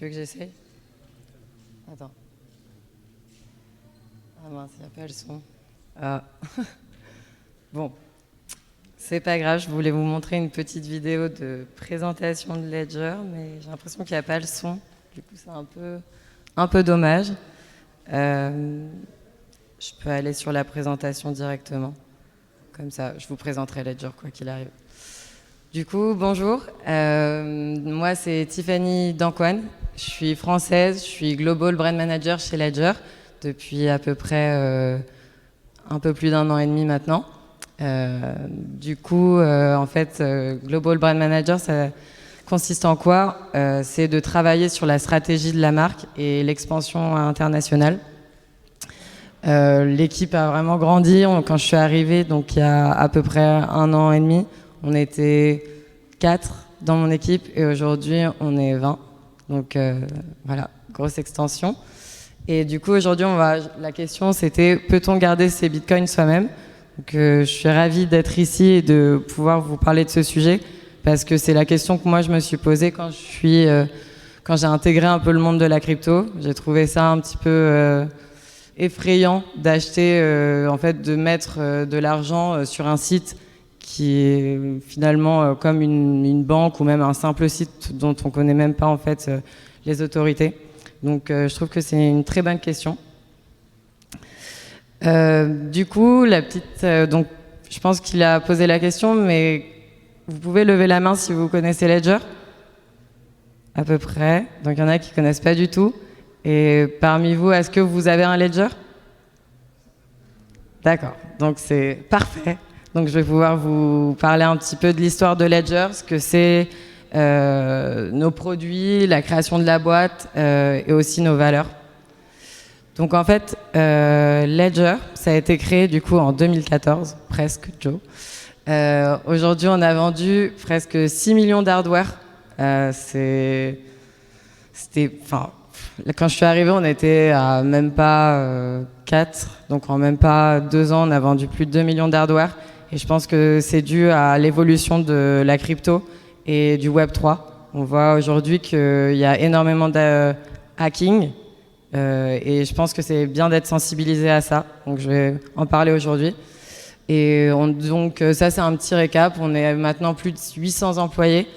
veux que j'essaye? Attends. Ah mince, il n'y a pas le son. Ah. Bon, c'est pas grave, je voulais vous montrer une petite vidéo de présentation de Ledger, mais j'ai l'impression qu'il n'y a pas le son. Du coup, c'est un peu dommage. Je peux aller sur la présentation directement. Comme ça, je vous présenterai Ledger, quoi qu'il arrive. Du coup, bonjour. Moi, c'est Tiffany Dankwan. Je suis française, je suis Global Brand Manager chez Ledger depuis à peu près un peu plus d'1 an et demi maintenant. Du coup, en fait, Global Brand Manager, ça consiste en quoi? C'est de travailler sur la stratégie de la marque et l'expansion internationale. L'équipe a vraiment grandi. Quand je suis arrivée, donc il y a à peu près 1 an et demi, on était 4 dans mon équipe et aujourd'hui on est 20. Donc voilà, grosse extension. Et du coup aujourd'hui la question c'était peut-on garder ces bitcoins soi-même? Donc, je suis ravie d'être ici et de pouvoir vous parler de ce sujet parce que c'est la question que moi je me suis posée quand j'ai intégré un peu le monde de la crypto. J'ai trouvé ça un petit peu effrayant d'acheter, en fait, de mettre de l'argent sur un site qui est finalement comme une banque ou même un simple site dont on connaît même pas en fait les autorités. Donc, je trouve que c'est une très bonne question. Du coup, donc, je pense qu'il a posé la question, mais vous pouvez lever la main si vous connaissez Ledger, à peu près. Donc, il y en a qui connaissent pas du tout. Et parmi vous, est-ce que vous avez un Ledger? D'accord, donc c'est parfait. Donc je vais pouvoir vous parler un petit peu de l'histoire de Ledger, ce que c'est, nos produits, la création de la boîte et aussi nos valeurs. Donc en fait, Ledger, ça a été créé du coup en 2014, presque, Joe. Aujourd'hui, on a vendu presque 6 millions d'hardware. Quand je suis arrivée, on était à même pas 4, donc en même pas 2 ans, on a vendu plus de 2 millions d'hardware. Et je pense que c'est dû à l'évolution de la crypto et du Web3. On voit aujourd'hui qu'il y a énormément de hacking et je pense que c'est bien d'être sensibilisé à ça. Donc je vais en parler aujourd'hui. Et donc ça, c'est un petit récap. On est maintenant plus de 800 employés.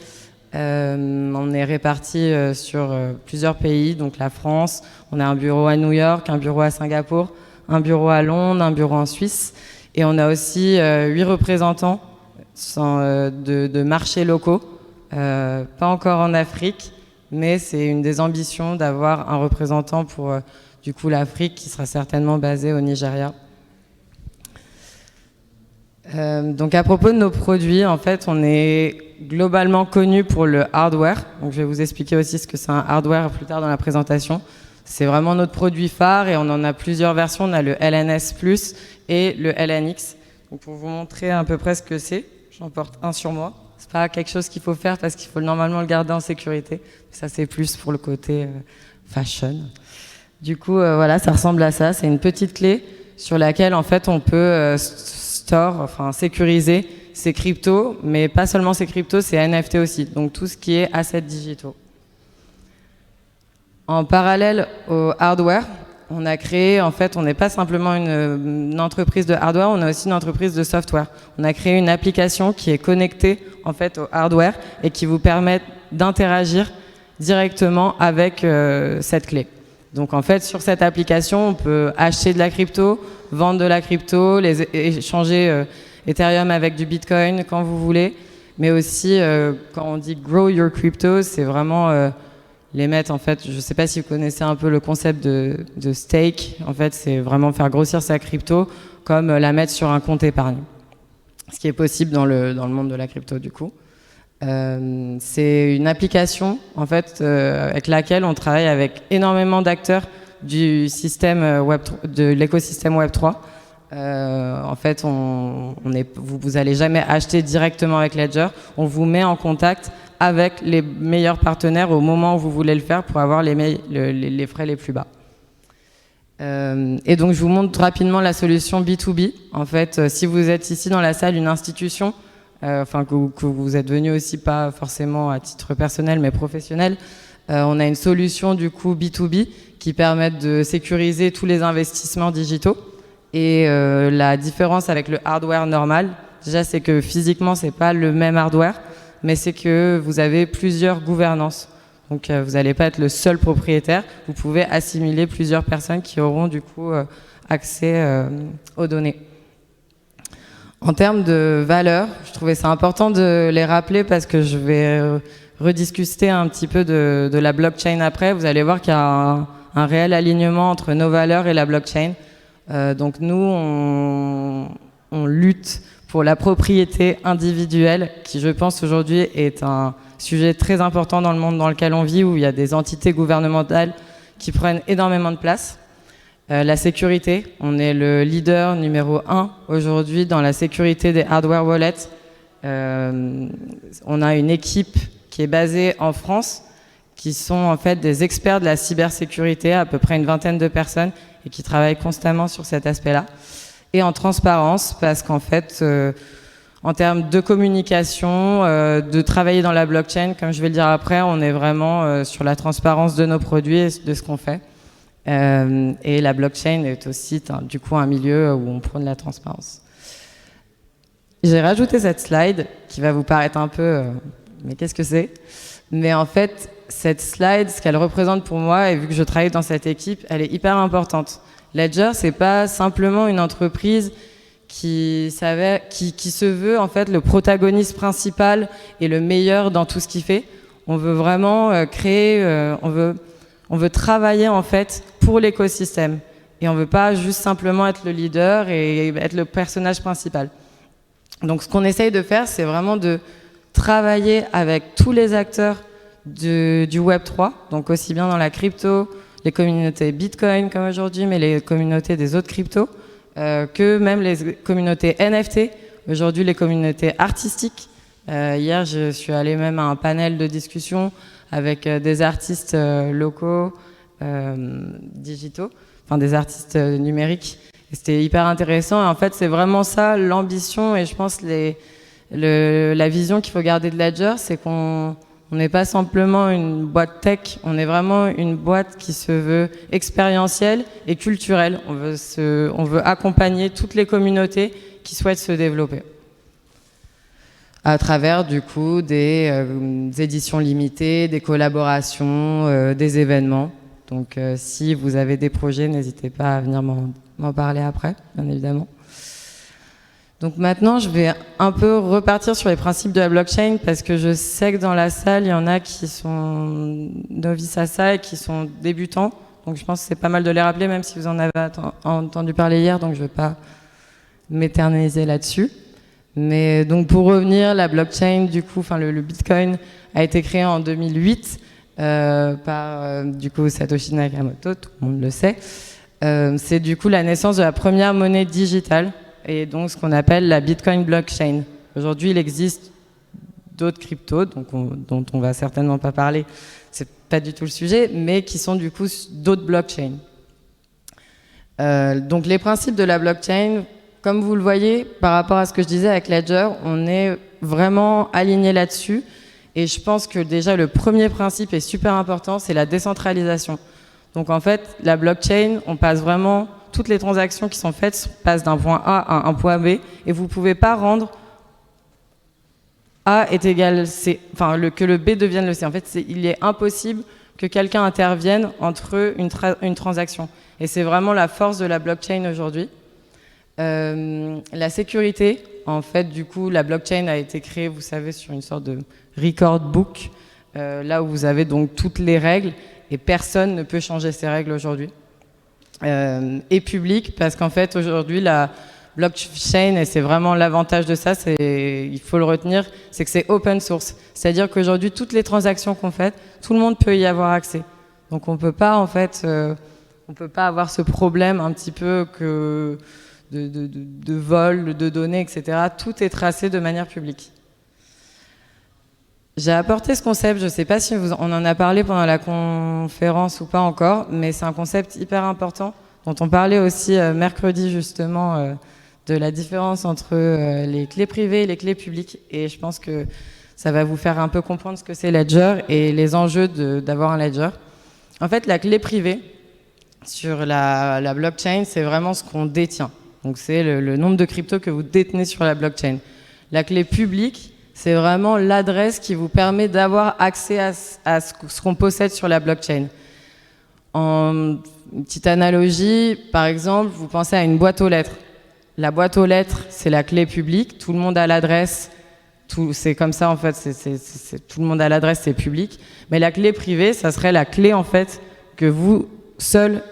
On est répartis sur plusieurs pays, donc la France, on a un bureau à New York, un bureau à Singapour, un bureau à Londres, un bureau en Suisse, et on a aussi 8 représentants de marchés locaux, pas encore en Afrique, mais c'est une des ambitions d'avoir un représentant pour du coup l'Afrique qui sera certainement basé au Nigeria. Donc à propos de nos produits, en fait, on est globalement connu pour le hardware. Donc je vais vous expliquer aussi ce que c'est un hardware plus tard dans la présentation. C'est vraiment notre produit phare et on en a plusieurs versions. On a le LNS Plus et le LNX. Donc pour vous montrer à peu près ce que c'est, j'en porte un sur moi. C'est pas quelque chose qu'il faut faire parce qu'il faut normalement le garder en sécurité. Ça c'est plus pour le côté fashion. Du coup voilà, ça ressemble à ça. C'est une petite clé sur laquelle en fait on peut sécuriser ces cryptos, mais pas seulement ces cryptos, c'est NFT aussi, donc tout ce qui est assets digitaux. En parallèle au hardware, on a créé, en fait, on n'est pas simplement une entreprise de hardware, on a aussi une entreprise de software. On a créé une application qui est connectée en fait au hardware et qui vous permet d'interagir directement avec cette clé. Donc en fait, sur cette application, on peut acheter de la crypto, vendre de la crypto, échanger Ethereum avec du Bitcoin quand vous voulez, mais aussi quand on dit grow your crypto, c'est vraiment les mettre en fait. Je ne sais pas si vous connaissez un peu le concept de stake. En fait, c'est vraiment faire grossir sa crypto comme la mettre sur un compte épargne, ce qui est possible dans le monde de la crypto du coup. C'est une application en fait avec laquelle on travaille avec énormément d'acteurs du système de l'écosystème Web3. En fait, vous allez jamais acheter directement avec Ledger. On vous met en contact avec les meilleurs partenaires au moment où vous voulez le faire pour avoir les frais les plus bas. Et donc, je vous montre rapidement la solution B2B. En fait, si vous êtes ici dans la salle, une institution, que vous êtes venu aussi pas forcément à titre personnel mais professionnel, On a une solution du coup B2B qui permet de sécuriser tous les investissements digitaux. Et la différence avec le hardware normal, déjà c'est que physiquement c'est pas le même hardware, mais c'est que vous avez plusieurs gouvernances. Donc vous n'allez pas être le seul propriétaire, vous pouvez assimiler plusieurs personnes qui auront du coup accès aux données. En termes de valeur, je trouvais ça important de les rappeler parce que je vais rediscuter un petit peu de la blockchain après. Vous allez voir qu'il y a un réel alignement entre nos valeurs et la blockchain. Donc nous, on lutte pour la propriété individuelle, qui je pense aujourd'hui est un sujet très important dans le monde dans lequel on vit, où il y a des entités gouvernementales qui prennent énormément de place. La sécurité, on est le leader numéro 1 aujourd'hui dans la sécurité des hardware wallets. On a une équipe qui est basée en France, qui sont en fait des experts de la cybersécurité, à peu près une vingtaine de personnes, et qui travaillent constamment sur cet aspect-là. Et en transparence, parce qu'en fait, en termes de communication, de travailler dans la blockchain, comme je vais le dire après, on est vraiment sur la transparence de nos produits et de ce qu'on fait. Et la blockchain est aussi du coup un milieu où on prône la transparence. J'ai rajouté cette slide qui va vous paraître un peu mais qu'est-ce que c'est? Mais en fait, cette slide, ce qu'elle représente pour moi, et vu que je travaille dans cette équipe, elle est hyper importante. Ledger, c'est pas simplement une entreprise qui se veut en fait le protagoniste principal et le meilleur dans tout ce qu'il fait. On veut vraiment créer, on veut travailler en fait pour l'écosystème. Et on veut pas juste simplement être le leader et être le personnage principal. Donc ce qu'on essaye de faire, c'est vraiment de travailler avec tous les acteurs du Web3, donc aussi bien dans la crypto, les communautés Bitcoin comme aujourd'hui, mais les communautés des autres cryptos, que même les communautés NFT, aujourd'hui les communautés artistiques. Hier, je suis allée même à un panel de discussion avec des artistes locaux, digitaux, enfin des artistes numériques. C'était hyper intéressant et en fait c'est vraiment ça l'ambition et je pense la vision qu'il faut garder de Ledger, c'est qu'on n'est pas simplement une boîte tech, on est vraiment une boîte qui se veut expérientielle et culturelle. On veut accompagner toutes les communautés qui souhaitent se développer à travers du coup des éditions limitées, des collaborations, des événements. Donc si vous avez des projets, n'hésitez pas à venir m'en parler après, bien évidemment. Donc maintenant, je vais un peu repartir sur les principes de la blockchain parce que je sais que dans la salle, il y en a qui sont novices à ça et qui sont débutants. Donc je pense que c'est pas mal de les rappeler, même si vous en avez entendu parler hier, donc je ne vais pas m'éterniser là-dessus. Mais donc pour revenir, la blockchain, du coup, enfin le Bitcoin a été créé en 2008 par du coup Satoshi Nakamoto, tout le monde le sait. C'est du coup la naissance de la première monnaie digitale et donc ce qu'on appelle la Bitcoin blockchain. Aujourd'hui, il existe d'autres cryptos dont on va certainement pas parler, c'est pas du tout le sujet, mais qui sont du coup d'autres blockchains. Donc les principes de la blockchain, comme vous le voyez, par rapport à ce que je disais avec Ledger, on est vraiment aligné là-dessus. Et je pense que déjà le premier principe est super important, c'est la décentralisation. Donc en fait, la blockchain, on passe vraiment, toutes les transactions qui sont faites passent d'un point A à un point B, et vous ne pouvez pas rendre A est égal C, enfin que le B devienne le C. En fait, il est impossible que quelqu'un intervienne entre une transaction. Et c'est vraiment la force de la blockchain aujourd'hui. La sécurité, en fait, du coup, la blockchain a été créée, vous savez, sur une sorte de record book, là où vous avez donc toutes les règles, et personne ne peut changer ces règles aujourd'hui. Et public, parce qu'en fait, aujourd'hui, la blockchain, et c'est vraiment l'avantage de ça, il faut le retenir, c'est que c'est open source. C'est-à-dire qu'aujourd'hui, toutes les transactions qu'on fait, tout le monde peut y avoir accès. Donc on peut pas, en fait, on peut pas avoir ce problème un petit peu que de vol, de données, etc. Tout est tracé de manière publique. J'ai apporté ce concept, je ne sais pas si on en a parlé pendant la conférence ou pas encore, mais c'est un concept hyper important dont on parlait aussi mercredi justement de la différence entre les clés privées et les clés publiques. Et je pense que Ça va vous faire un peu comprendre ce que c'est Ledger et les enjeux d'avoir un Ledger. En fait, la clé privée sur la blockchain, c'est vraiment ce qu'on détient. Donc c'est le nombre de cryptos que vous détenez sur la blockchain. La clé publique, c'est vraiment l'adresse qui vous permet d'avoir accès à ce qu'on possède sur la blockchain. En une petite analogie, par exemple, vous pensez à une boîte aux lettres. La boîte aux lettres, c'est la clé publique, tout le monde a l'adresse, c'est comme ça en fait, tout le monde a l'adresse, c'est public. Mais la clé privée, ça serait la clé en fait que vous seul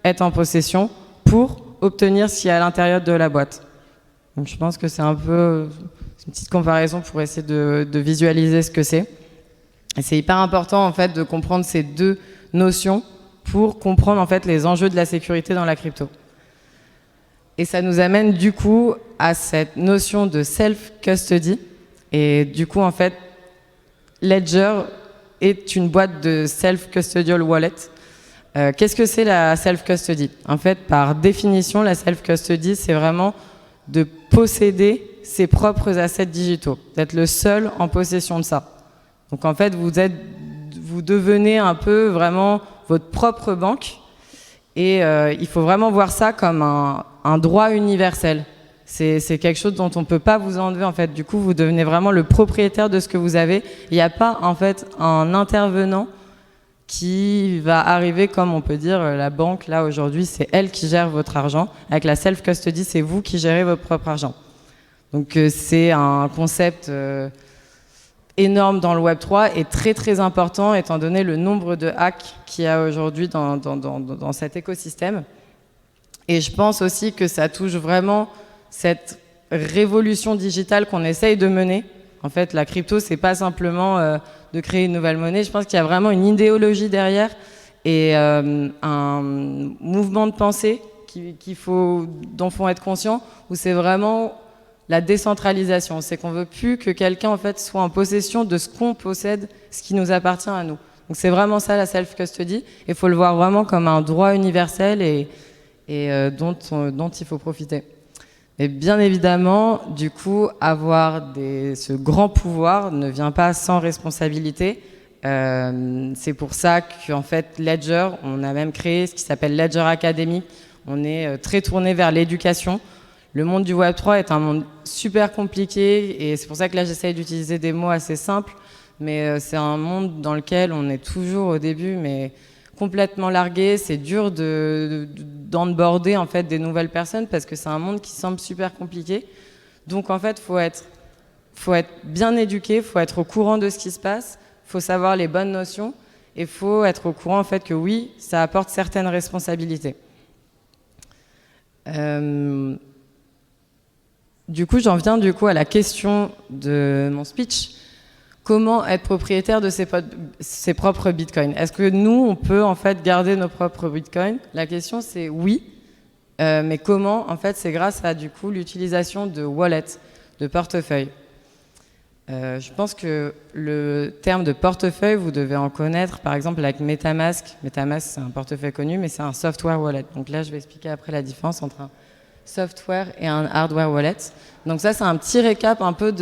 êtes en possession pour obtenir ce qu'il y a à l'intérieur de la boîte. Donc je pense que c'est un peu une petite comparaison pour essayer de visualiser ce que c'est. Et c'est hyper important en fait de comprendre ces deux notions pour comprendre en fait les enjeux de la sécurité dans la crypto. Et ça nous amène du coup à cette notion de self-custody. Et du coup en fait, Ledger est une boîte de self-custodial wallet. Qu'est-ce que c'est la self-custody? En fait, par définition, la self-custody, c'est vraiment de posséder ses propres assets digitaux, d'être le seul en possession de ça. Donc en fait, vous devenez un peu vraiment votre propre banque et il faut vraiment voir ça comme un droit universel. C'est quelque chose dont on ne peut pas vous enlever en fait. Du coup, vous devenez vraiment le propriétaire de ce que vous avez. Il n'y a pas en fait un intervenant qui va arriver, comme on peut dire, la banque, là, aujourd'hui, c'est elle qui gère votre argent. Avec la self-custody, c'est vous qui gérez votre propre argent. Donc, c'est un concept énorme dans le Web3 et très, très important, étant donné le nombre de hacks qu'il y a aujourd'hui dans cet écosystème. Et je pense aussi que ça touche vraiment cette révolution digitale qu'on essaye de mener. En fait, la crypto, c'est pas simplement de créer une nouvelle monnaie. Je pense qu'il y a vraiment une idéologie derrière et un mouvement de pensée dont il faut être conscient, où c'est vraiment la décentralisation. C'est qu'on veut plus que quelqu'un en fait soit en possession de ce qu'on possède, ce qui nous appartient à nous. Donc c'est vraiment ça la self-custody. Il faut le voir vraiment comme un droit universel et dont il faut profiter. Et bien évidemment, du coup, avoir ce grand pouvoir ne vient pas sans responsabilité. C'est pour ça qu'en fait, Ledger, on a même créé ce qui s'appelle Ledger Academy. On est très tourné vers l'éducation. Le monde du Web3 est un monde super compliqué et c'est pour ça que là, j'essaye d'utiliser des mots assez simples. Mais c'est un monde dans lequel on est toujours au début, mais complètement largué, c'est dur d'onboarder en fait des nouvelles personnes parce que c'est un monde qui semble super compliqué. Donc en fait, faut être bien éduqué, faut être au courant de ce qui se passe, faut savoir les bonnes notions et faut être au courant en fait que oui, ça apporte certaines responsabilités. Du coup, j'en viens à la question de mon speech. Comment être propriétaire de ses propres bitcoins? Est-ce que nous, on peut en fait garder nos propres bitcoins? La question c'est oui, mais comment? En fait, c'est grâce à du coup l'utilisation de wallets, de portefeuille. Je pense que le terme de portefeuille, vous devez en connaître, par exemple avec MetaMask. MetaMask, c'est un portefeuille connu, mais c'est un software wallet. Donc là, je vais expliquer après la différence entre un software et un hardware wallet. Donc ça, c'est un petit récap un peu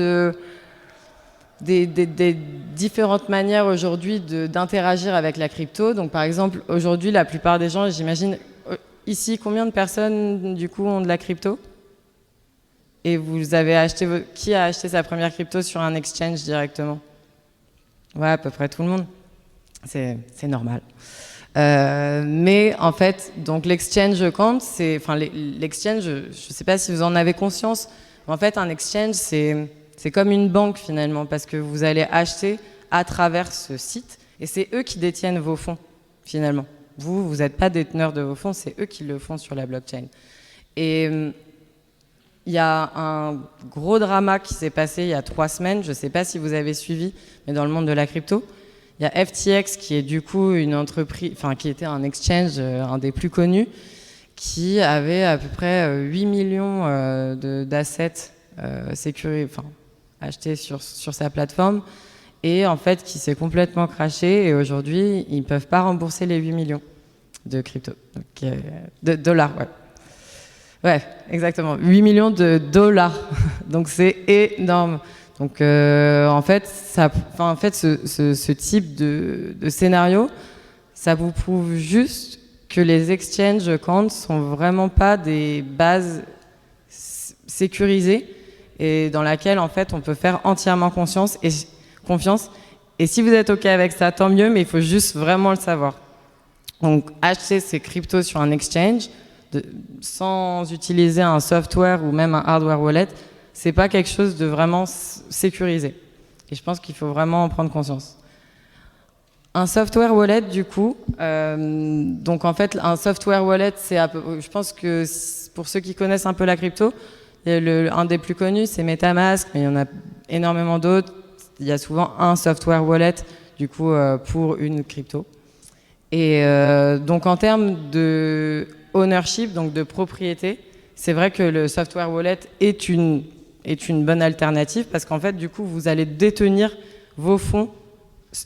des différentes manières aujourd'hui d'interagir avec la crypto. Donc par exemple, aujourd'hui, la plupart des gens, j'imagine, ici, combien de personnes du coup ont de la crypto? Et vous avez acheté, qui a acheté sa première crypto sur un exchange directement? Ouais, à peu près tout le monde. C'est normal. Mais en fait, donc l'exchange compte, l'exchange, je ne sais pas si vous en avez conscience, mais en fait, un exchange, c'est comme une banque finalement, parce que vous allez acheter à travers ce site, et c'est eux qui détiennent vos fonds finalement. Vous n'êtes pas déteneur de vos fonds, c'est eux qui le font sur la blockchain. Et il y a un gros drama qui s'est passé il y a 3 semaines, je ne sais pas si vous avez suivi, mais dans le monde de la crypto, il y a FTX qui est du coup une entreprise, qui était un exchange, un des plus connus, qui avait à peu près 8 millions d'assets achetés sur sa plateforme, et en fait qui s'est complètement crashé, et aujourd'hui ils ne peuvent pas rembourser les 8 millions de crypto, donc, de dollars, ouais. Ouais, exactement, 8 millions de dollars, donc c'est énorme. Donc en fait, ce type de scénario, ça vous prouve juste que les exchange accounts sont vraiment pas des bases sécurisées et dans laquelle en fait on peut faire entièrement confiance. Et si vous êtes OK avec ça, tant mieux, mais il faut juste vraiment le savoir. Donc acheter ces cryptos sur un exchange sans utiliser un software ou même un hardware wallet, c'est pas quelque chose de vraiment sécurisé. Et je pense qu'il faut vraiment en prendre conscience. Un software wallet, du coup, donc en fait, un software wallet, je pense que pour ceux qui connaissent un peu la crypto, un des plus connus, c'est MetaMask, mais il y en a énormément d'autres. Il y a souvent un software wallet, du coup, pour une crypto. Et donc en termes de ownership, donc de propriété, c'est vrai que le software wallet est une bonne alternative parce qu'en fait, du coup, vous allez détenir vos fonds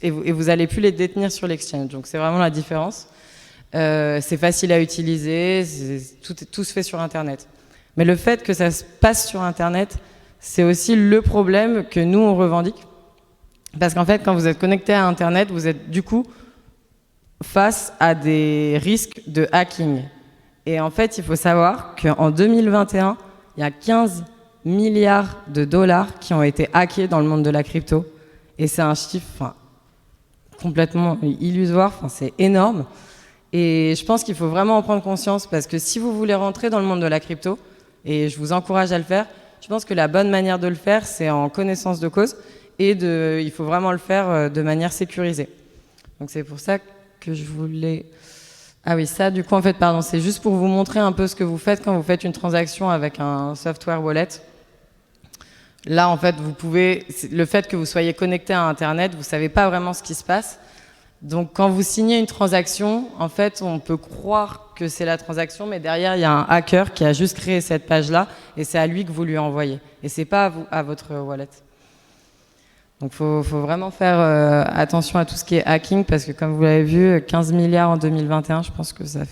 et vous n'allez plus les détenir sur l'exchange. Donc c'est vraiment la différence. C'est facile à utiliser, tout se fait sur Internet. Mais le fait que ça se passe sur Internet, c'est aussi le problème que nous, on revendique. Parce qu'en fait, quand vous êtes connecté à Internet, vous êtes du coup face à des risques de hacking. Et en fait, il faut savoir qu'en 2021, il y a 15 milliards de dollars qui ont été hackés dans le monde de la crypto. Et c'est un chiffre complètement illusoire, c'est énorme. Et je pense qu'il faut vraiment en prendre conscience parce que si vous voulez rentrer dans le monde de la crypto, et je vous encourage à le faire, je pense que la bonne manière de le faire, c'est en connaissance de cause et il faut vraiment le faire de manière sécurisée. Donc c'est pour ça que je voulais... Ah oui, ça, du coup, en fait, pardon, c'est juste pour vous montrer un peu ce que vous faites quand vous faites une transaction avec un software wallet. Là, en fait, le fait que vous soyez connecté à Internet, vous ne savez pas vraiment ce qui se passe. Donc, quand vous signez une transaction, en fait, on peut croire que c'est la transaction, mais derrière, il y a un hacker qui a juste créé cette page-là, et c'est à lui que vous lui envoyez. Et c'est pas à votre wallet. Donc, faut vraiment faire attention à tout ce qui est hacking, parce que comme vous l'avez vu, 15 milliards en 2021, je pense que c'est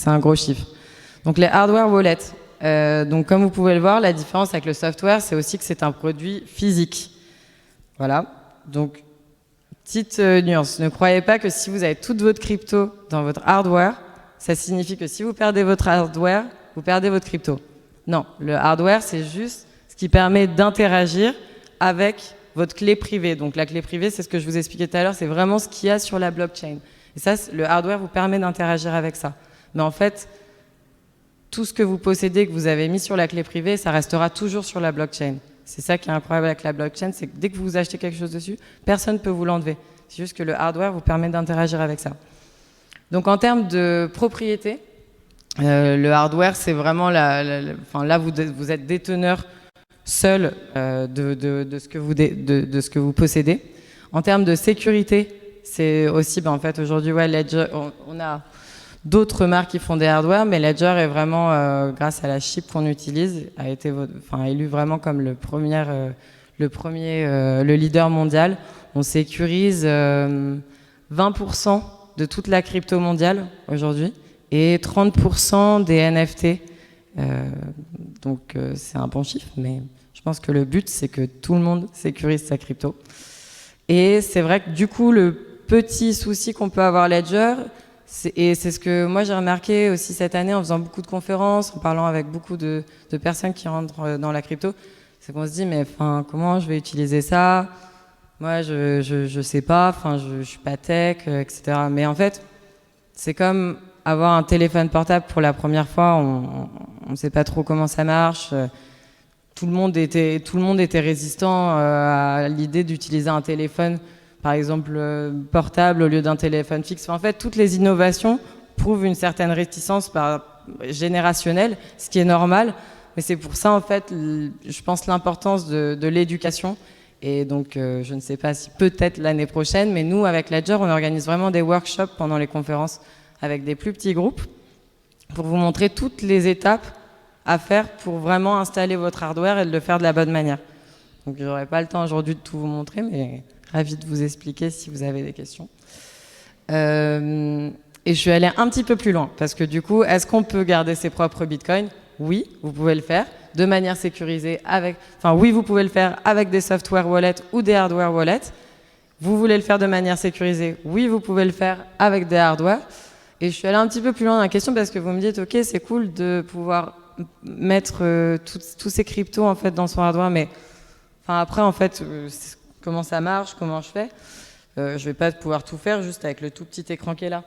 un gros chiffre. Donc, les hardware wallets. Donc, comme vous pouvez le voir, la différence avec le software, c'est aussi que c'est un produit physique. Voilà. Donc, petite nuance. Ne croyez pas que si vous avez toute votre crypto dans votre hardware, ça signifie que si vous perdez votre hardware, vous perdez votre crypto. Non, le hardware, c'est juste ce qui permet d'interagir avec votre clé privée. Donc la clé privée, c'est ce que je vous expliquais tout à l'heure, c'est vraiment ce qu'il y a sur la blockchain. Et ça, le hardware vous permet d'interagir avec ça. Mais en fait, tout ce que vous possédez, que vous avez mis sur la clé privée, ça restera toujours sur la blockchain. C'est ça qui est incroyable avec la blockchain, c'est que dès que vous achetez quelque chose dessus, personne ne peut vous l'enlever. C'est juste que le hardware vous permet d'interagir avec ça. Donc en termes de propriété, le hardware, c'est vraiment là vous êtes déteneur seul de ce que vous possédez. En termes de sécurité, c'est aussi, en fait, aujourd'hui, Ledger, on a d'autres marques qui font des hardware, mais Ledger est vraiment, grâce à la chip qu'on utilise, a été élu vraiment comme le leader mondial. On sécurise 20% de toute la crypto mondiale aujourd'hui et 30% des NFT. Donc c'est un bon chiffre, mais je pense que le but, c'est que tout le monde sécurise sa crypto. Et c'est vrai que du coup, le petit souci qu'on peut avoir Ledger, et c'est ce que moi j'ai remarqué aussi cette année en faisant beaucoup de conférences, en parlant avec beaucoup de personnes qui rentrent dans la crypto, c'est qu'on se dit, mais comment je vais utiliser ça? Moi, je sais pas, je suis pas tech, etc. Mais en fait, c'est comme avoir un téléphone portable pour la première fois, on ne sait pas trop comment ça marche. Tout le monde était résistant à l'idée d'utiliser un téléphone, par exemple portable au lieu d'un téléphone fixe. En fait, toutes les innovations prouvent une certaine réticence générationnelle, ce qui est normal. Mais c'est pour ça, en fait, je pense l'importance de l'éducation. Et donc, je ne sais pas si peut-être l'année prochaine, mais nous, avec Ledger, on organise vraiment des workshops pendant les conférences avec des plus petits groupes pour vous montrer toutes les étapes à faire pour vraiment installer votre hardware et de le faire de la bonne manière. Donc, je n'aurai pas le temps aujourd'hui de tout vous montrer, mais ravi de vous expliquer si vous avez des questions. Et je suis allée un petit peu plus loin, parce que du coup, est-ce qu'on peut garder ses propres bitcoins? Oui, vous pouvez le faire. de manière sécurisée oui, vous pouvez le faire avec des software wallets ou des hardware wallets. Vous voulez le faire de manière sécurisée? Oui, vous pouvez le faire avec des hardware. Et je suis allée un petit peu plus loin dans la question parce que vous me dites, ok, c'est cool de pouvoir mettre tous ces cryptos en fait dans son hardware, mais après en fait, comment ça marche, comment je fais? Je vais pas pouvoir tout faire juste avec le tout petit écran qui est là.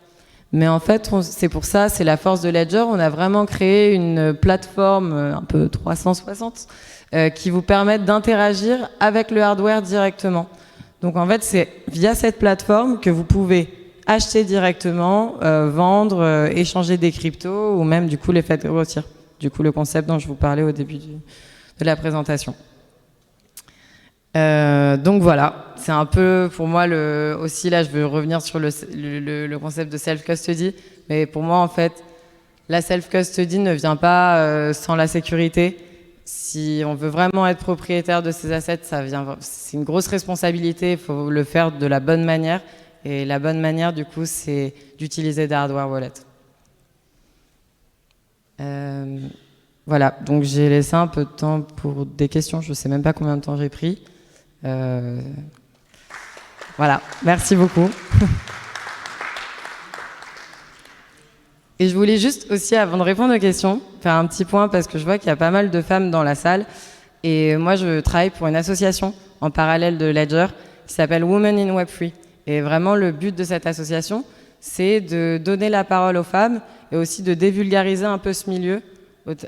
Mais en fait, c'est pour ça, c'est la force de Ledger. On a vraiment créé une plateforme un peu 360 qui vous permet d'interagir avec le hardware directement. Donc en fait, c'est via cette plateforme que vous pouvez acheter directement, vendre, échanger des cryptos ou même du coup les faire grossir. Du coup, le concept dont je vous parlais au début de la présentation. Donc voilà, c'est un peu pour moi aussi là je veux revenir sur le concept de self-custody, mais pour moi en fait la self-custody ne vient pas sans la sécurité. Si on veut vraiment être propriétaire de ses assets, c'est une grosse responsabilité, il faut le faire de la bonne manière et la bonne manière du coup c'est d'utiliser des hardware wallets. Voilà, donc j'ai laissé un peu de temps pour des questions, je ne sais même pas combien de temps j'ai pris. Voilà, merci beaucoup. Et je voulais juste aussi, avant de répondre aux questions, faire un petit point parce que je vois qu'il y a pas mal de femmes dans la salle. Et moi, je travaille pour une association en parallèle de Ledger qui s'appelle Women in Web3. Et vraiment, le but de cette association, c'est de donner la parole aux femmes et aussi de dévulgariser un peu ce milieu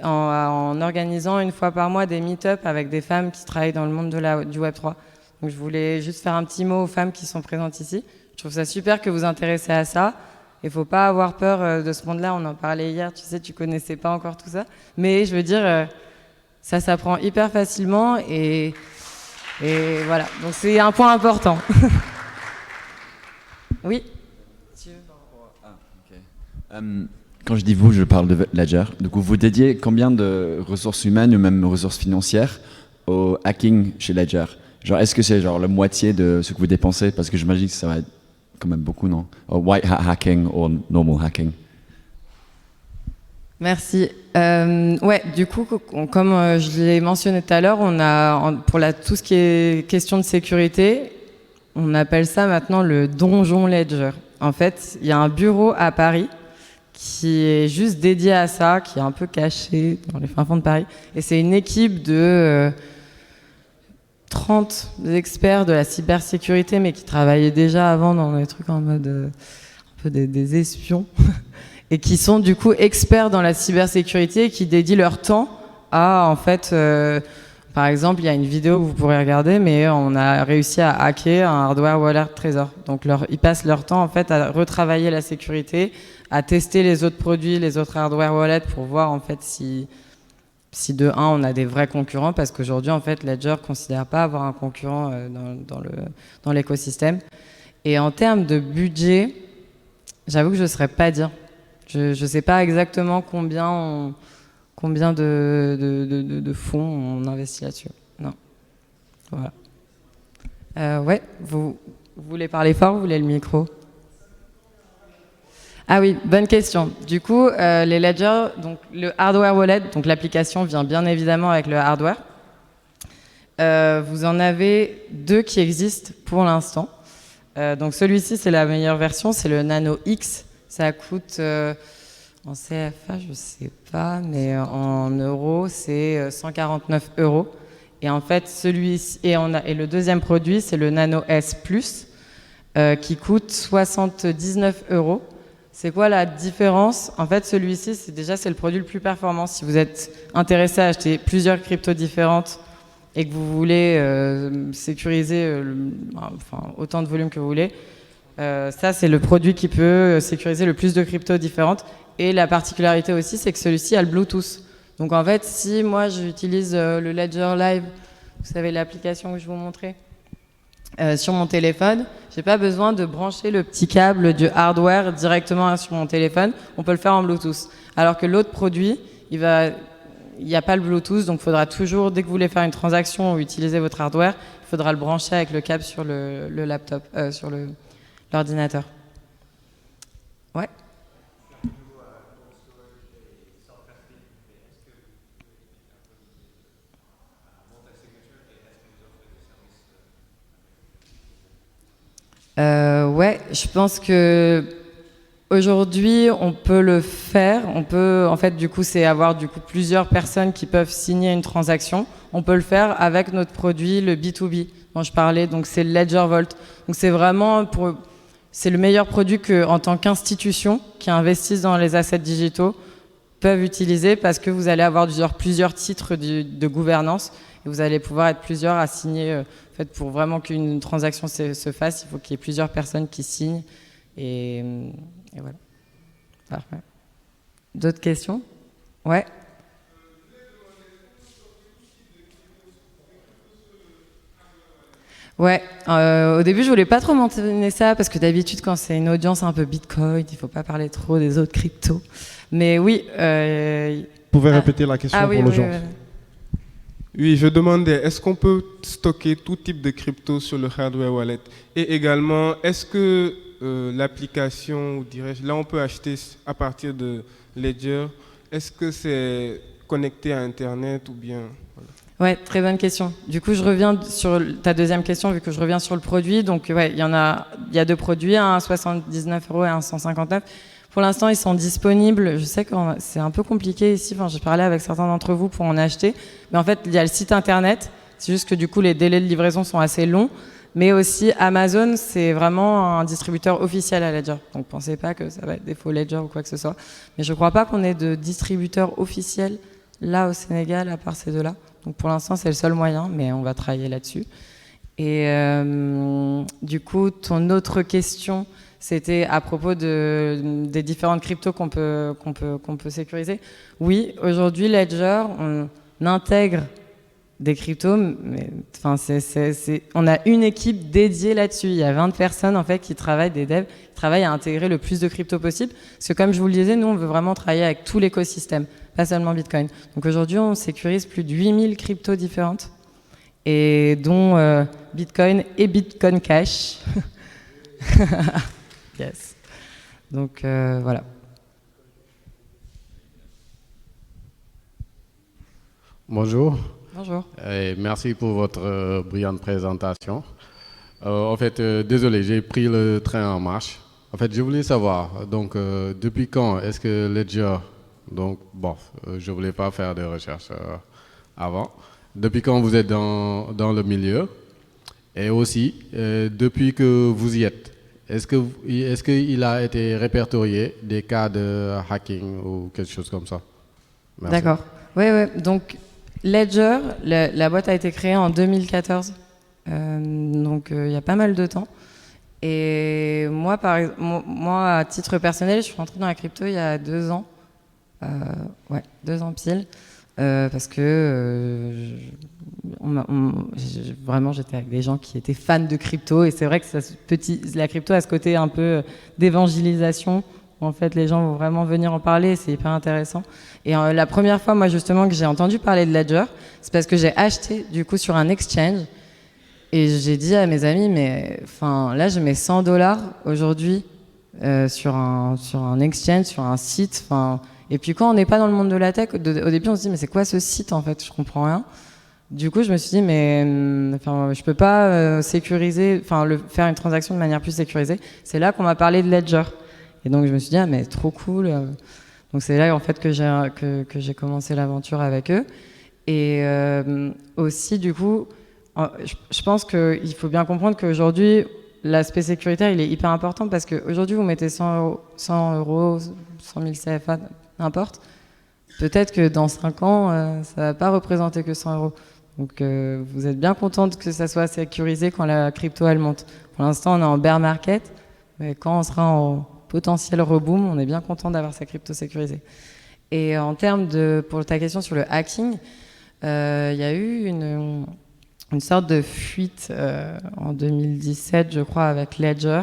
en organisant une fois par mois des meet-up avec des femmes qui travaillent dans le monde du Web3. Donc je voulais juste faire un petit mot aux femmes qui sont présentes ici. Je trouve ça super que vous vous intéressez à ça. Il ne faut pas avoir peur de ce monde-là. On en parlait hier, tu sais, tu connaissais pas encore tout ça. Mais je veux dire, ça s'apprend hyper facilement et voilà. Donc c'est un point important. Oui. Quand je dis vous, je parle de Ledger. Du coup, vous dédiez combien de ressources humaines ou même ressources financières au hacking chez Ledger? Genre, est-ce que c'est genre la moitié de ce que vous dépensez? Parce que j'imagine que ça va être quand même beaucoup, non? White hat hacking ou normal hacking? Merci. Ouais, du coup, comme je l'ai mentionné tout à l'heure, on a pour tout ce qui est question de sécurité, on appelle ça maintenant le donjon Ledger. En fait, il y a un bureau à Paris qui est juste dédié à ça, qui est un peu caché dans les fins fonds de Paris. Et c'est une équipe de 30 experts de la cybersécurité, mais qui travaillaient déjà avant dans des trucs en mode un peu des espions, et qui sont du coup experts dans la cybersécurité et qui dédient leur temps à, en fait, par exemple, il y a une vidéo que vous pourrez regarder, mais on a réussi à hacker un hardware wallet Trésor. Donc ils passent leur temps en fait à retravailler la sécurité, à tester les autres produits, les autres hardware wallets pour voir en fait si de un on a des vrais concurrents, parce qu'aujourd'hui en fait Ledger considère pas avoir un concurrent dans l'écosystème. Et en termes de budget, j'avoue que je ne saurais pas dire. Je ne sais pas exactement combien de fonds on investit là-dessus. Non. Voilà. Ouais, vous voulez parler fort, vous voulez le micro? Ah oui, bonne question. Du coup, les ledgers, donc le hardware wallet, donc l'application vient bien évidemment avec le hardware. Vous en avez deux qui existent pour l'instant. Donc celui-ci, c'est la meilleure version, c'est le Nano X. Ça coûte en CFA, je sais pas, mais en euros, c'est 149 €. Et en fait, celui-ci et le deuxième produit, c'est le Nano S Plus, qui coûte 79 €. C'est quoi la différence? En fait, celui-ci, c'est le produit le plus performant. Si vous êtes intéressé à acheter plusieurs cryptos différentes et que vous voulez sécuriser autant de volume que vous voulez, ça, c'est le produit qui peut sécuriser le plus de cryptos différentes. Et la particularité aussi, c'est que celui-ci a le Bluetooth. Donc en fait, si moi j'utilise le Ledger Live, vous savez l'application que je vous montrais, sur mon téléphone, j'ai pas besoin de brancher le petit câble du hardware directement sur mon téléphone. On peut le faire en Bluetooth. Alors que l'autre produit, il n'y a pas le Bluetooth, donc il faudra toujours, dès que vous voulez faire une transaction ou utiliser votre hardware, il faudra le brancher avec le câble sur le laptop, sur l'ordinateur. Ouais. Ouais, je pense que aujourd'hui, on peut le faire. On peut, en fait, du coup, c'est avoir du coup plusieurs personnes qui peuvent signer une transaction. On peut le faire avec notre produit, le B2B dont je parlais. Donc, c'est le Ledger Vault. Donc, c'est vraiment c'est le meilleur produit que, en tant qu'institution qui investissent dans les assets digitaux peuvent utiliser parce que vous allez avoir plusieurs titres de gouvernance et vous allez pouvoir être plusieurs à signer. En fait, pour vraiment qu'une transaction se fasse, il faut qu'il y ait plusieurs personnes qui signent. Et voilà. Parfait. D'autres questions? Ouais. Ouais, au début je voulais pas trop mentionner ça parce que d'habitude quand c'est une audience un peu Bitcoin, il faut pas parler trop des autres cryptos. Mais oui. Vous pouvez répéter la question pour l'audience. Oui, je demandais, est-ce qu'on peut stocker tout type de crypto sur le hardware wallet? Et également, est-ce que l'application, ou dirais-je, là on peut acheter à partir de Ledger, est-ce que c'est connecté à Internet ou bien... Voilà. Ouais, très bonne question. Du coup, je reviens sur ta deuxième question, vu que je reviens sur le produit. Donc, ouais, il y a deux produits, un à 79 € et un à 159. Pour l'instant, ils sont disponibles. Je sais que c'est un peu compliqué ici. Enfin, j'ai parlé avec certains d'entre vous pour en acheter. Mais en fait, il y a le site internet. C'est juste que du coup, les délais de livraison sont assez longs. Mais aussi, Amazon, c'est vraiment un distributeur officiel à Ledger. Donc, pensez pas que ça va être des faux Ledger ou quoi que ce soit. Mais je crois pas qu'on ait de distributeur officiel là au Sénégal, à part ces deux-là. Donc pour l'instant, c'est le seul moyen, mais on va travailler là-dessus. Et du coup, ton autre question, c'était à propos des différentes cryptos qu'on peut sécuriser. Oui, aujourd'hui, Ledger, on intègre des cryptos, mais enfin, on a une équipe dédiée là-dessus. Il y a 20 personnes en fait qui travaillent, des devs, qui travaillent à intégrer le plus de cryptos possible. Parce que comme je vous le disais, nous, on veut vraiment travailler avec tout l'écosystème, pas seulement Bitcoin. Donc aujourd'hui, on sécurise plus de 8000 cryptos différentes, et dont Bitcoin et Bitcoin Cash. Yes. Donc voilà. Bonjour. Bonjour. Et merci pour votre brillante présentation. En fait, désolé, j'ai pris le train en marche. En fait, je voulais savoir, donc, depuis quand est-ce que Ledger, donc, bon, je ne voulais pas faire de recherche avant, depuis quand vous êtes dans le milieu, et aussi, depuis que vous y êtes, est-ce qu'il a été répertorié des cas de hacking ou quelque chose comme ça? Merci. D'accord. Oui, donc, Ledger, la boîte a été créée en 2014, donc il y a pas mal de temps. Et moi, à titre personnel, je suis rentrée dans la crypto il y a 2 ans. 2 ans pile. Parce que vraiment, j'étais avec des gens qui étaient fans de crypto. Et c'est vrai que la crypto a ce côté un peu d'évangélisation. En fait, les gens vont vraiment venir en parler, c'est hyper intéressant. Et la première fois, moi, justement, que j'ai entendu parler de Ledger, c'est parce que j'ai acheté, du coup, sur un exchange. Et j'ai dit à mes amis, mais enfin, là, je mets 100 $ aujourd'hui sur un exchange, sur un site. Et puis, quand on n'est pas dans le monde de la tech, au début, on se dit, mais c'est quoi ce site, en fait? Je comprends rien. Du coup, je me suis dit, mais je peux pas sécuriser, faire une transaction de manière plus sécurisée. C'est là qu'on m'a parlé de Ledger. Et donc je me suis dit, ah mais trop cool. Donc c'est là en fait que j'ai commencé l'aventure avec eux. Et aussi du coup, je pense qu'il faut bien comprendre qu'aujourd'hui, l'aspect sécuritaire, il est hyper important parce qu'aujourd'hui, vous mettez 100 €, 100 000 CFA, n'importe. Peut-être que dans 5 ans, ça va pas représenter que 100 €. Donc vous êtes bien contente que ça soit sécurisé quand la crypto, elle monte. Pour l'instant, on est en bear market, mais quand on sera en potentiel reboom, on est bien content d'avoir sa crypto sécurisée. Et en termes pour ta question sur le hacking, il y a eu une sorte de fuite en 2017, je crois, avec Ledger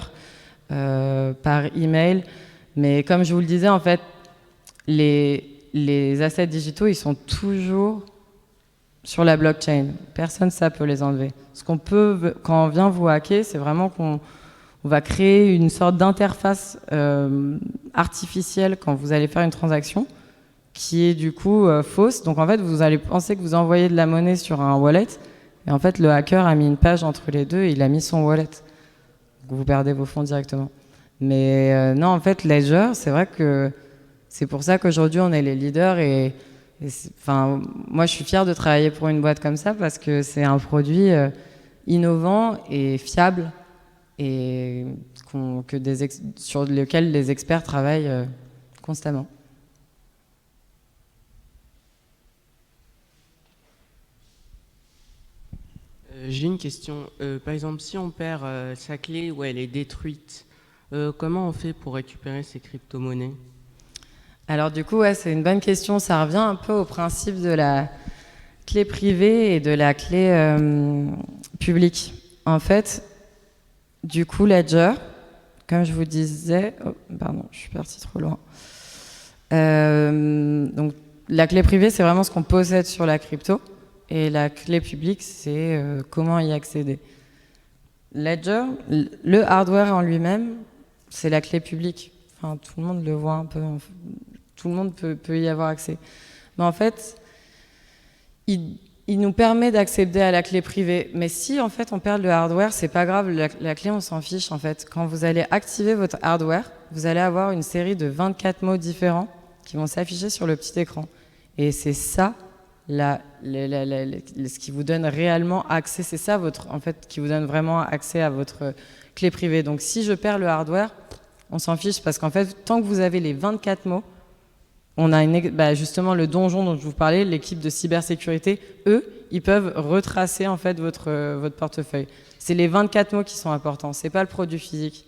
par email. Mais comme je vous le disais, en fait, les assets digitaux, ils sont toujours sur la blockchain. Personne ne peut les enlever. Ce qu'on peut, quand on vient vous hacker, c'est vraiment qu'on va créer une sorte d'interface artificielle quand vous allez faire une transaction qui est du coup fausse. Donc en fait, vous allez penser que vous envoyez de la monnaie sur un wallet et en fait, le hacker a mis une page entre les deux et il a mis son wallet. vous perdez vos fonds directement. Mais non, en fait, Ledger, c'est vrai que c'est pour ça qu'aujourd'hui, on est les leaders. Enfin, moi, je suis fière de travailler pour une boîte comme ça parce que c'est un produit innovant et fiable et sur lequel les experts travaillent constamment. J'ai une question. Par exemple, si on perd sa clé ou elle est détruite, comment on fait pour récupérer ces crypto-monnaies? Alors du coup, ouais, c'est une bonne question. Ça revient un peu au principe de la clé privée et de la clé publique. En fait, du coup, Ledger, comme je vous disais... Oh, pardon, je suis partie trop loin. Donc, la clé privée, c'est vraiment ce qu'on possède sur la crypto. Et la clé publique, c'est comment y accéder. Ledger, le hardware en lui-même, c'est la clé publique. Enfin, tout le monde le voit un peu. Tout le monde peut y avoir accès. Mais en fait, il nous permet d'accéder à la clé privée. Mais si, en fait, on perd le hardware, c'est pas grave. La clé, on s'en fiche, en fait. Quand vous allez activer votre hardware, vous allez avoir une série de 24 mots différents qui vont s'afficher sur le petit écran. Et c'est ça, ce qui vous donne réellement accès. C'est ça, en fait, qui vous donne vraiment accès à votre clé privée. Donc, si je perds le hardware, on s'en fiche parce qu'en fait, tant que vous avez les 24 mots, on a justement le donjon dont je vous parlais, l'équipe de cybersécurité, eux, ils peuvent retracer en fait votre portefeuille. C'est les 24 mots qui sont importants, c'est pas le produit physique.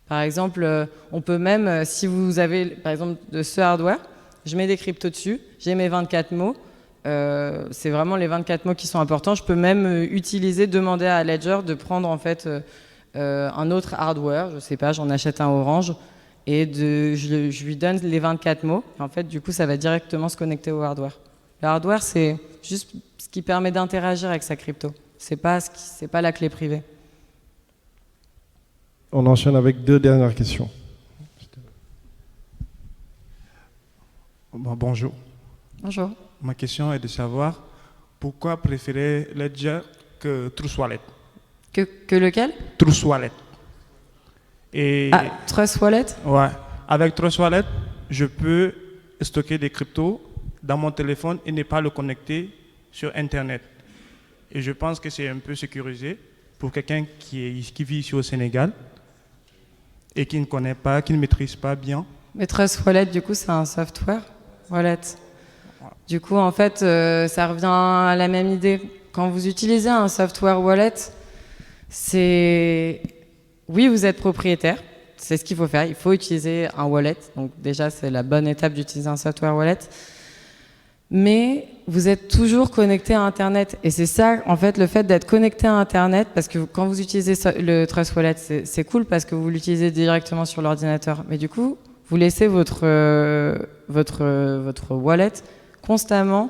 Par exemple, on peut même, si vous avez par exemple de ce hardware, je mets des cryptos dessus, j'ai mes 24 mots, c'est vraiment les 24 mots qui sont importants. Je peux même demander à Ledger de prendre en fait un autre hardware, je sais pas, j'en achète un orange, et je lui donne les 24 mots. Et en fait, du coup, ça va directement se connecter au hardware. Le hardware, c'est juste ce qui permet d'interagir avec sa crypto. C'est pas la clé privée. On enchaîne avec 2 dernières questions. Bon, bonjour. Bonjour. Ma question est de savoir pourquoi préférer Ledger que Trust Wallet. Que lequel? Trust Wallet. Trust Wallet? Ouais. Avec Trust Wallet, je peux stocker des cryptos dans mon téléphone et ne pas le connecter sur Internet. Et je pense que c'est un peu sécurisé pour quelqu'un qui vit ici au Sénégal et qui ne connaît pas, qui ne maîtrise pas bien. Mais Trust Wallet, du coup, c'est un software wallet. Du coup, en fait, ça revient à la même idée. Quand vous utilisez un software wallet, oui, vous êtes propriétaire, c'est ce qu'il faut faire, il faut utiliser un wallet, donc déjà c'est la bonne étape d'utiliser un software wallet, mais vous êtes toujours connecté à Internet, et c'est ça, en fait, le fait d'être connecté à Internet, parce que quand vous utilisez le Trust Wallet, c'est cool parce que vous l'utilisez directement sur l'ordinateur, mais du coup, vous laissez votre wallet constamment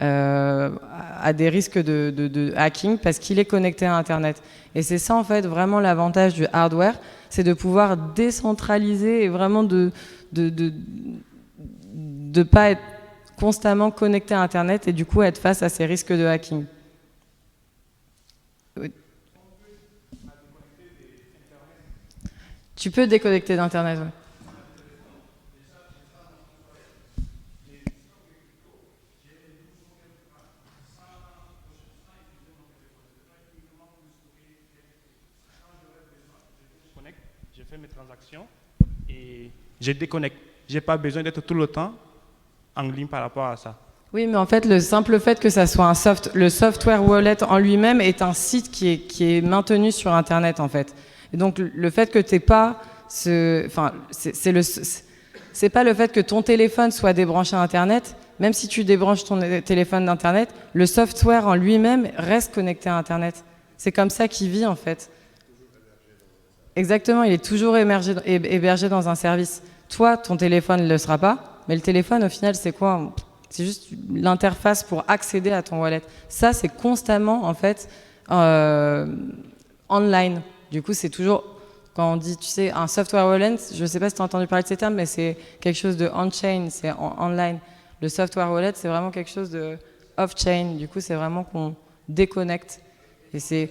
à des risques de hacking parce qu'il est connecté à Internet. Et c'est ça, en fait, vraiment l'avantage du hardware, c'est de pouvoir décentraliser et vraiment de pas être constamment connecté à Internet et du coup être face à ces risques de hacking. Oui. Tu peux déconnecter d'Internet, oui. Je fais mes transactions et je déconnecte. Je n'ai pas besoin d'être tout le temps en ligne par rapport à ça. Oui, mais en fait, le simple fait que ça soit le software wallet en lui-même est un site qui est maintenu sur Internet, en fait. Et donc, le fait que tu n'aies pas c'est pas le fait que ton téléphone soit débranché à Internet. Même si tu débranches ton téléphone d'Internet, le software en lui-même reste connecté à Internet. C'est comme ça qu'il vit, en fait. Exactement, il est toujours hébergé dans un service. Toi, ton téléphone ne le sera pas, mais le téléphone, au final, c'est quoi? C'est juste l'interface pour accéder à ton wallet. Ça, c'est constamment, en fait, online. Du coup, c'est toujours, quand on dit, tu sais, un software wallet, je ne sais pas si tu as entendu parler de ces termes, mais c'est quelque chose de on-chain, c'est online. Le software wallet, c'est vraiment quelque chose de off-chain. Du coup, c'est vraiment qu'on déconnecte. Et c'est...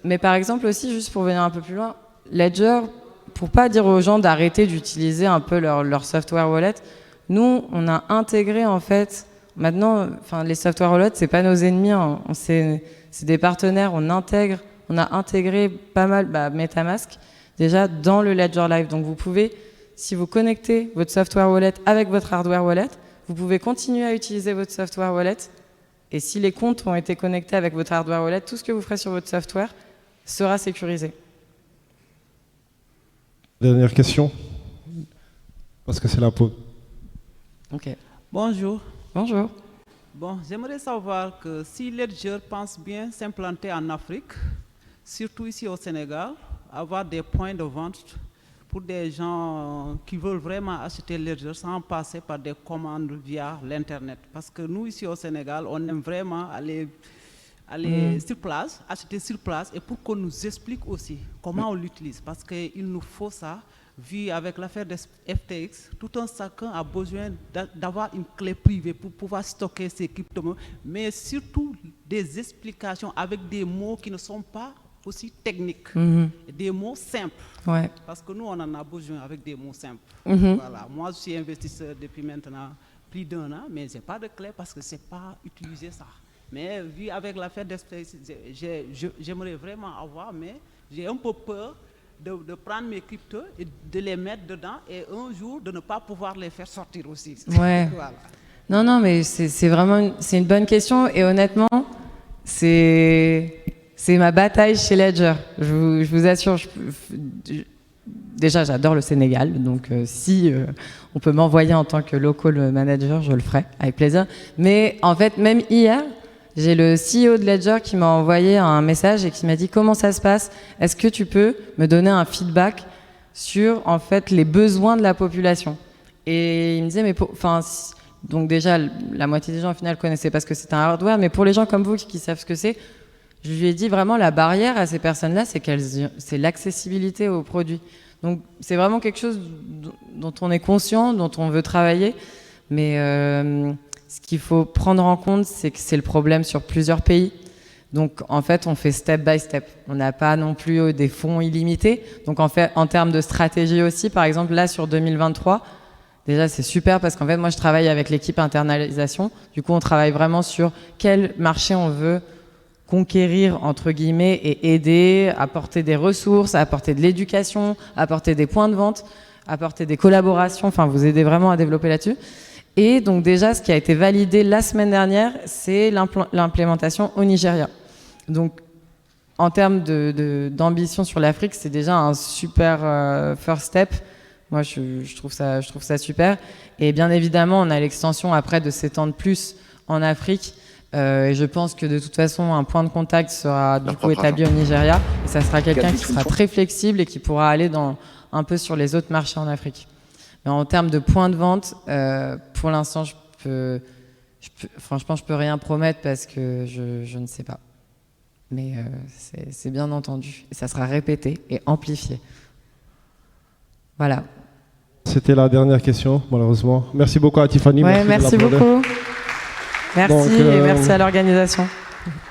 Mais par exemple aussi, juste pour venir un peu plus loin, Ledger, pour pas dire aux gens d'arrêter d'utiliser un peu leur software wallet, nous, on a intégré en fait, maintenant, enfin les software wallets, c'est pas nos ennemis, hein, c'est des partenaires, on a intégré pas mal MetaMask déjà dans le Ledger Live. Donc vous pouvez, si vous connectez votre software wallet avec votre hardware wallet, vous pouvez continuer à utiliser votre software wallet. Et si les comptes ont été connectés avec votre hardware wallet, tout ce que vous ferez sur votre software sera sécurisé. Dernière question, parce que c'est la pause. Ok. Bonjour. Bonjour. Bon, j'aimerais savoir que si Ledger pense bien s'implanter en Afrique, surtout ici au Sénégal, avoir des points de vente pour des gens qui veulent vraiment acheter Ledger sans passer par des commandes via l'Internet. Parce que nous, ici au Sénégal, on aime vraiment aller sur place, acheter sur place, et pour qu'on nous explique aussi comment on l'utilise. Parce qu'il nous faut ça, vu avec l'affaire de FTX, tout un chacun a besoin d'avoir une clé privée pour pouvoir stocker ses crypto-monnaies, mais surtout des explications avec des mots qui ne sont pas aussi techniques, des mots simples. Ouais. Parce que nous, on en a besoin avec des mots simples. Mhm. Voilà. Moi, je suis investisseur depuis maintenant plus d'1 an, mais je n'ai pas de clé parce que je ne sais pas utiliser ça. Mais vu avec l'affaire d'espèces, j'aimerais vraiment avoir, mais j'ai un peu peur de prendre mes cryptos et de les mettre dedans et un jour de ne pas pouvoir les faire sortir aussi. Ouais. Voilà. Non, mais c'est vraiment une bonne question et honnêtement, c'est ma bataille chez Ledger. Je vous assure, déjà j'adore le Sénégal, donc si on peut m'envoyer en tant que local manager, je le ferai avec plaisir. Mais en fait, même hier, j'ai le CEO de Ledger qui m'a envoyé un message et qui m'a dit comment ça se passe. Est-ce que tu peux me donner un feedback sur en fait les besoins de la population? Et il me disait donc déjà la moitié des gens au final connaissaient pas ce que c'est un hardware, mais pour les gens comme vous qui savent ce que c'est, je lui ai dit vraiment la barrière à ces personnes-là, c'est l'accessibilité aux produits. Donc c'est vraiment quelque chose dont on est conscient, dont on veut travailler, mais ce qu'il faut prendre en compte, c'est que c'est le problème sur plusieurs pays. Donc en fait, on fait step by step. On n'a pas non plus des fonds illimités. Donc en fait, en termes de stratégie aussi, par exemple là sur 2023, déjà c'est super parce qu'en fait moi je travaille avec l'équipe internalisation. Du coup on travaille vraiment sur quel marché on veut conquérir entre guillemets et aider, apporter des ressources, apporter de l'éducation, apporter des points de vente, apporter des collaborations, enfin vous aider vraiment à développer là-dessus. Et donc déjà, ce qui a été validé la semaine dernière, c'est l'implémentation au Nigeria. Donc en termes d'ambition sur l'Afrique, c'est déjà un super first step. Moi, je trouve ça super. Et bien évidemment, on a l'extension après de s'étendre plus en Afrique. Et je pense que de toute façon, un point de contact sera du coup établi au Nigeria. Et ça sera quelqu'un qui sera très flexible et qui pourra aller un peu sur les autres marchés en Afrique. Mais en termes de points de vente, pour l'instant, franchement, je peux rien promettre parce que je ne sais pas. Mais c'est bien entendu. Et ça sera répété et amplifié. Voilà. C'était la dernière question, malheureusement. Merci beaucoup à Tiffany. Ouais, merci beaucoup. Merci Donc, et merci à l'organisation.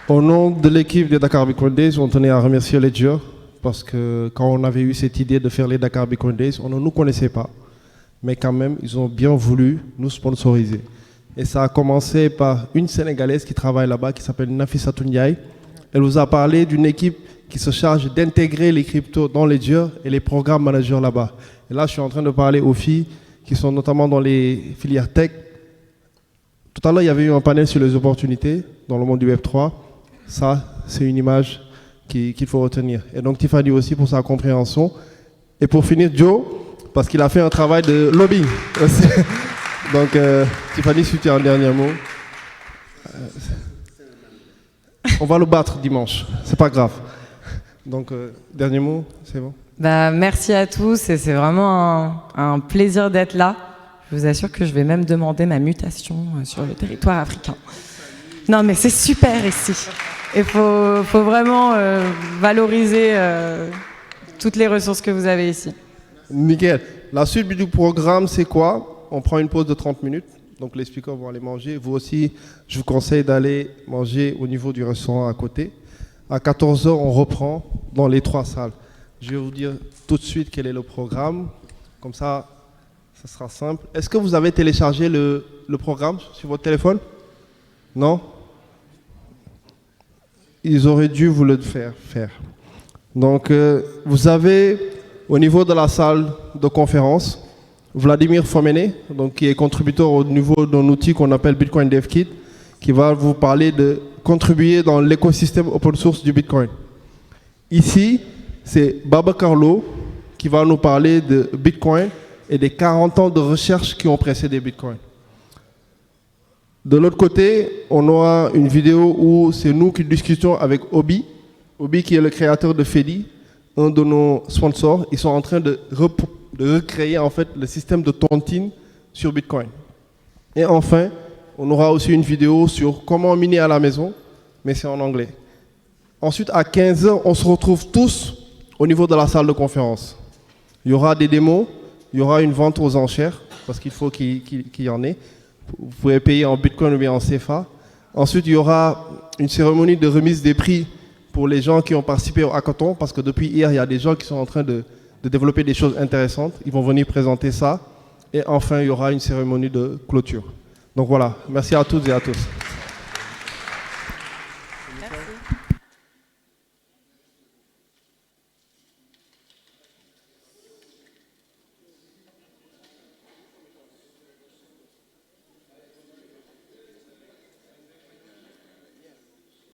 Au nom de l'équipe des Dakar Bitcoin Days, on tenait à remercier Ledger parce que quand on avait eu cette idée de faire les Dakar Bitcoin Days, on ne nous connaissait pas. Mais quand même, ils ont bien voulu nous sponsoriser. Et ça a commencé par une Sénégalaise qui travaille là-bas, qui s'appelle Nafissatou Ndiaye. Elle vous a parlé d'une équipe qui se charge d'intégrer les cryptos dans Ledger et les programmes managers là-bas. Et là, je suis en train de parler aux filles qui sont notamment dans les filières tech. Tout à l'heure, il y avait eu un panel sur les opportunités dans le monde du Web3. Ça, c'est une image qu'il faut retenir. Et donc, Tiffany aussi pour sa compréhension. Et pour finir, Joe, parce qu'il a fait un travail de lobbying aussi. Donc, Tiffany, si tu as un dernier mot. On va le battre dimanche, c'est pas grave. Donc, dernier mot, c'est bon. Merci à tous et c'est vraiment un plaisir d'être là. Je vous assure que je vais même demander ma mutation sur le territoire africain. Non, mais c'est super ici. Il faut vraiment valoriser toutes les ressources que vous avez ici. Nickel. La suite du programme, c'est quoi? On prend une pause de 30 minutes. Donc les speakers vont aller manger. Vous aussi, je vous conseille d'aller manger au niveau du restaurant à côté. À 14 h, on reprend dans les 3 salles. Je vais vous dire tout de suite quel est le programme. Comme ça, ça sera simple. Est-ce que vous avez téléchargé le programme sur votre téléphone? Non? Ils auraient dû vous le faire. Donc, vous avez, au niveau de la salle de conférence, Vladimir Fomené, donc, qui est contributeur au niveau d'un outil qu'on appelle Bitcoin Dev Kit, qui va vous parler de contribuer dans l'écosystème open source du Bitcoin. Ici, c'est Baba Carlo qui va nous parler de Bitcoin et des 40 ans de recherche qui ont précédé Bitcoin. De l'autre côté, on aura une vidéo où c'est nous qui discutons avec Obi. Obi qui est le créateur de Fedi, un de nos sponsors. Ils sont en train de recréer en fait le système de tontine sur Bitcoin. Et enfin, on aura aussi une vidéo sur comment miner à la maison, mais c'est en anglais. Ensuite, à 15 h, on se retrouve tous au niveau de la salle de conférence. Il y aura des démos, il y aura une vente aux enchères, parce qu'il faut qu'il y en ait. Vous pouvez payer en Bitcoin ou bien en CFA. Ensuite, il y aura une cérémonie de remise des prix pour les gens qui ont participé au hackathon, parce que depuis hier, il y a des gens qui sont en train de développer des choses intéressantes. Ils vont venir présenter ça. Et enfin, il y aura une cérémonie de clôture. Donc voilà, merci à toutes et à tous.